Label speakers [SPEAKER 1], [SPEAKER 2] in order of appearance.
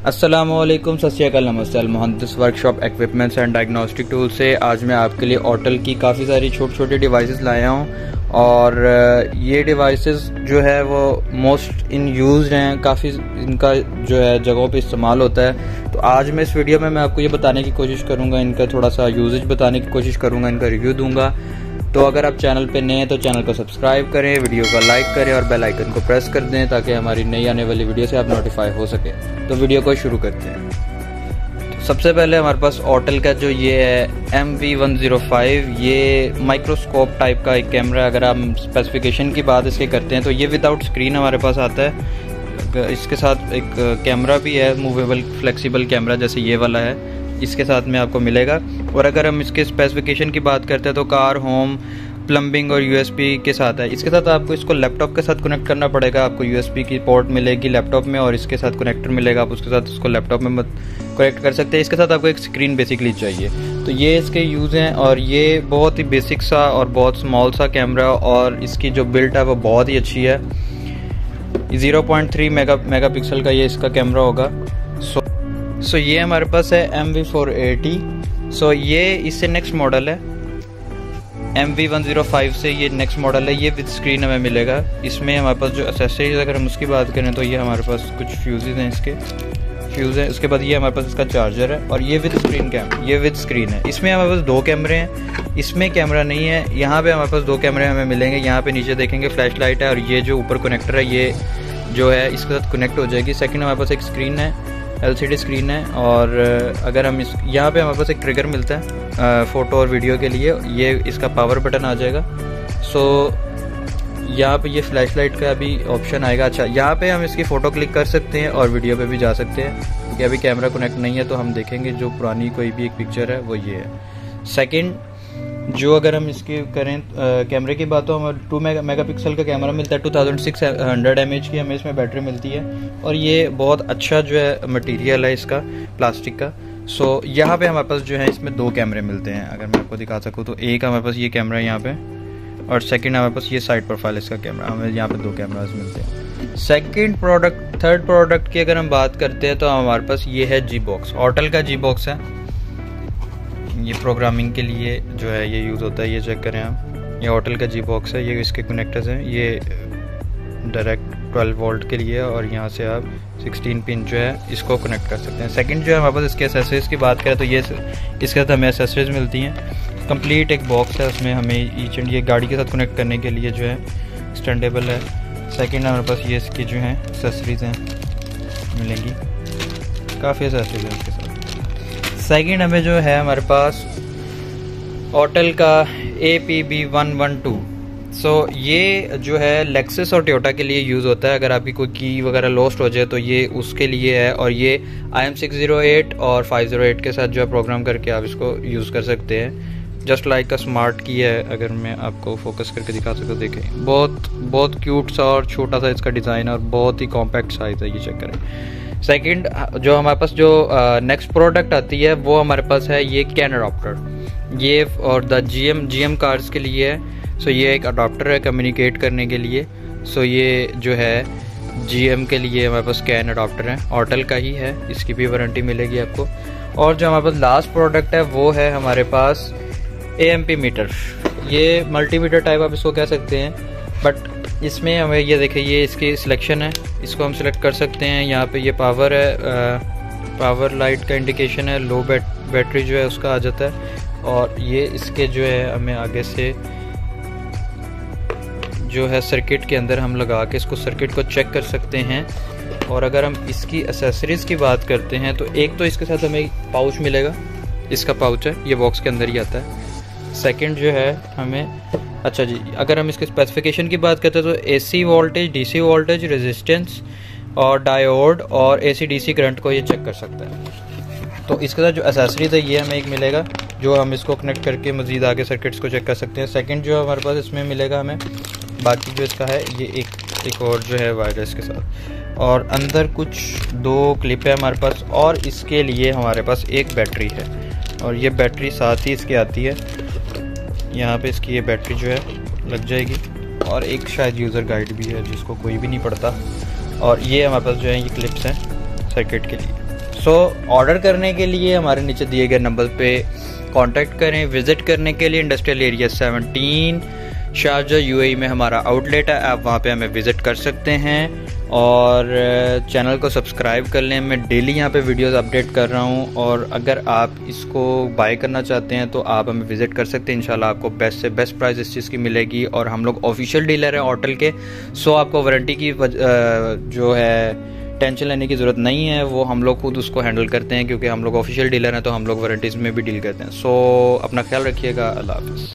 [SPEAKER 1] अस्सलामुअलैकुम, सत श्री अकाल, नमस्ते। Al Muhandis workshop equipments and diagnostic tool से आज मैं आपके लिए ऑटल की काफ़ी सारी छोटी छोटी डिवाइसेस लाया हूँ और ये डिवाइसेस जो है वो मोस्ट इन यूज्ड हैं, काफ़ी इनका जो है जगहों पे इस्तेमाल होता है। तो आज मैं इस वीडियो में मैं आपको ये बताने की कोशिश करूँगा, इनका थोड़ा सा यूजेज बताने की कोशिश करूँगा, इनका रिव्यू दूंगा। तो अगर आप चैनल पे नए हैं तो चैनल को सब्सक्राइब करें, वीडियो को लाइक करें और बेल आइकन को प्रेस कर दें ताकि हमारी नई आने वाली वीडियो से आप नोटिफाई हो सके। तो वीडियो को शुरू करते हैं। सबसे पहले हमारे पास ऑटल का जो ये है MV105, ये माइक्रोस्कोप टाइप का एक कैमरा है। अगर हम स्पेसिफिकेशन की बात इसके करते हैं तो ये विदाउट स्क्रीन हमारे पास आता है। इसके साथ एक कैमरा भी है, मूवेबल फ्लेक्सिबल कैमरा जैसे ये वाला है, इसके साथ में आपको मिलेगा। और अगर हम इसके स्पेसिफिकेशन की बात करते हैं तो कार, होम, प्लम्बिंग और USB के साथ है। इसके साथ आपको इसको लैपटॉप के साथ कनेक्ट करना पड़ेगा। आपको USB की पोर्ट मिलेगी लैपटॉप में और इसके साथ कनेक्टर मिलेगा, आप उसके साथ इसको लैपटॉप में मत कनेक्ट कर सकते हैं। इसके साथ आपको एक स्क्रीन बेसिकली चाहिए। तो ये इसके यूज़ हैं और ये बहुत ही बेसिक सा और बहुत स्मॉल सा कैमरा और इसकी जो बिल्ट है वो बहुत ही अच्छी है। 0.3 मेगापिक्सल का ये इसका कैमरा होगा। सो ये हमारे पास है MV480। सो ये इससे नेक्स्ट मॉडल है MV105 से, ये नेक्स्ट मॉडल है। ये विद स्क्रीन हमें मिलेगा। इसमें हमारे पास जो एक्सेसरीज अगर हम उसकी बात करें तो ये हमारे पास कुछ फ्यूज़ हैं, इसके फ्यूज़ हैं। उसके बाद ये हमारे पास इसका चार्जर है और ये विद स्क्रीन ये विद स्क्रीन है। इसमें हमारे पास दो कैमरे हैं, इसमें कैमरा नहीं है। यहाँ पे हमारे पास दो कैमरे हमें मिलेंगे। यहाँ पे नीचे देखेंगे फ्लैश लाइट है और ये जो ऊपर कनेक्टर है ये जो है इसके साथ कनेक्ट हो जाएगी। सेकेंड हमारे पास एक स्क्रीन है, LCD स्क्रीन है। और अगर हम यहाँ पे हमारे पास एक ट्रिगर मिलता है फ़ोटो और वीडियो के लिए, ये इसका पावर बटन आ जाएगा। सो यहाँ पे ये फ्लैश लाइट का भी ऑप्शन आएगा। अच्छा, यहाँ पे हम इसकी फ़ोटो क्लिक कर सकते हैं और वीडियो पे भी जा सकते हैं, क्योंकि अभी कैमरा कनेक्ट नहीं है। तो हम देखेंगे जो पुरानी कोई भी एक पिक्चर है वो ये है। सेकेंड जो अगर हम इसकी करें कैमरे की बात, तो हमें 2 मेगापिक्सल का कैमरा मिलता है। 2600 mAh की हमें इसमें बैटरी मिलती है और ये बहुत अच्छा जो है मटेरियल है इसका, प्लास्टिक का। सो यहाँ पे हमारे पास जो है इसमें दो कैमरे मिलते हैं। अगर मैं आपको दिखा सकूँ तो एक हमारे पास ये कैमरा है यहाँ पे और सेकंड हमारे पास ये साइड प्रोफाइल इसका कैमरा। हमें यहाँ पे दो कैमरास मिलते हैं। सेकंड प्रोडक्ट, थर्ड प्रोडक्ट की अगर हम बात करते हैं तो हमारे पास ये है G-Box, ऑटल का G-Box है। ये प्रोग्रामिंग के लिए जो है ये यूज़ होता है। ये चेक करें आप, ये ऑटल का G-Box है। ये इसके कनेक्टर्स हैं, ये डायरेक्ट 12 वोल्ट के लिए और यहाँ से आप 16 पिन जो है इसको कनेक्ट कर सकते हैं। सेकंड जो है हमारे पास इसके एसेसरीज़ की बात करें तो ये इसके साथ हमें एसेसरीज़ मिलती हैं। कंप्लीट एक बॉक्स है, उसमें हमें ईच एंड ये गाड़ी के साथ कनेक्ट करने के लिए जो है स्टैंडेबल है। सेकंड हमारे पास ये इसकी जो है एसेसरीज़ हैं मिलेंगी, काफ़ी एसेसरीज़ हैं इसके साथ। सेकंड हमें जो है हमारे पास ऑटल का APB112। सो ये जो है लेक्सस और टोयोटा के लिए यूज़ होता है। अगर आपकी कोई की वगैरह लॉस्ट हो जाए तो ये उसके लिए है। और ये IM608 और 508 के साथ जो है प्रोग्राम करके आप इसको यूज़ कर सकते हैं। जस्ट लाइक का स्मार्ट की है। अगर मैं आपको फोकस करके दिखा सकूँ, देखें बहुत क्यूट सा और छोटा सा इसका डिज़ाइन और बहुत ही कॉम्पैक्ट साइज़ है। ये चेक करें। सेकंड जो हमारे पास जो नेक्स्ट प्रोडक्ट आती है वो हमारे पास है ये कैन अडॉप्टर। ये और द GM कार्स के लिए है। सो ये एक अडॉप्टर है कम्युनिकेट करने के लिए। सो ये जो है GM के लिए हमारे पास कैन अडॉप्टर है, ऑटल का ही है, इसकी भी वारंटी मिलेगी आपको। और जो हमारे पास लास्ट प्रोडक्ट है वो है हमारे पास AMP मीटर। ये मल्टीमीटर टाइप आप इसको कह सकते हैं, बट इसमें हमें ये देखिए ये इसकी सिलेक्शन है, इसको हम सिलेक्ट कर सकते हैं। यहाँ पे ये पावर है, पावर लाइट का इंडिकेशन है, लो बैटरी जो है उसका आ जाता है। और ये इसके जो है हमें आगे से जो है सर्किट के अंदर हम लगा के इसको सर्किट को चेक कर सकते हैं। और अगर हम इसकी एसेसरीज़ की बात करते हैं तो एक तो इसके साथ हमें पाउच मिलेगा, इसका पाउच है, ये बॉक्स के अंदर ही आता है। सेकंड जो है हमें, अच्छा जी, अगर हम इसके स्पेसिफिकेशन की बात करते हैं तो AC voltage, DC voltage, resistance और डायोड और AC DC करंट को ये चेक कर सकता है। तो इसके साथ जो एसेसरीज है ये हमें एक मिलेगा, जो हम इसको कनेक्ट करके मज़ीद आगे सर्किट्स को चेक कर सकते हैं। सेकंड जो हमारे पास इसमें मिलेगा हमें, बाकी जो इसका है ये एक और जो है वायरस के साथ। और अंदर कुछ दो क्लिप है हमारे पास और इसके लिए हमारे पास एक बैटरी है और ये बैटरी साथ ही इसके आती है। यहाँ पे इसकी ये बैटरी जो है लग जाएगी और एक शायद यूज़र गाइड भी है जिसको कोई भी नहीं पढ़ता। और ये हमारे पास जो है ये क्लिप्स हैं सर्किट के लिए। सो ऑर्डर करने के लिए हमारे नीचे दिए गए नंबर पे कांटेक्ट करें। विज़िट करने के लिए इंडस्ट्रियल एरिया 17 शारजा यूएई में हमारा आउटलेट है, आप वहाँ पे हमें विज़िट कर सकते हैं। और चैनल को सब्सक्राइब कर लें, मैं डेली यहाँ पे वीडियोस अपडेट कर रहा हूँ। और अगर आप इसको बाय करना चाहते हैं तो आप हमें विज़िट कर सकते हैं। इंशाल्लाह आपको बेस्ट से बेस्ट प्राइस इस चीज़ की मिलेगी। और हम लोग ऑफिशियल डीलर हैं ऑटल के, सो आपको वारंटी की जो है टेंशन लेने की ज़रूरत नहीं है, वो हम लोग खुद उसको हैंडल करते हैं क्योंकि हम लोग ऑफिशियल डीलर हैं, तो हम लोग वारंटीज़ में भी डील करते हैं। सो अपना ख्याल रखिएगा, अल्लाह हाफ़िज़।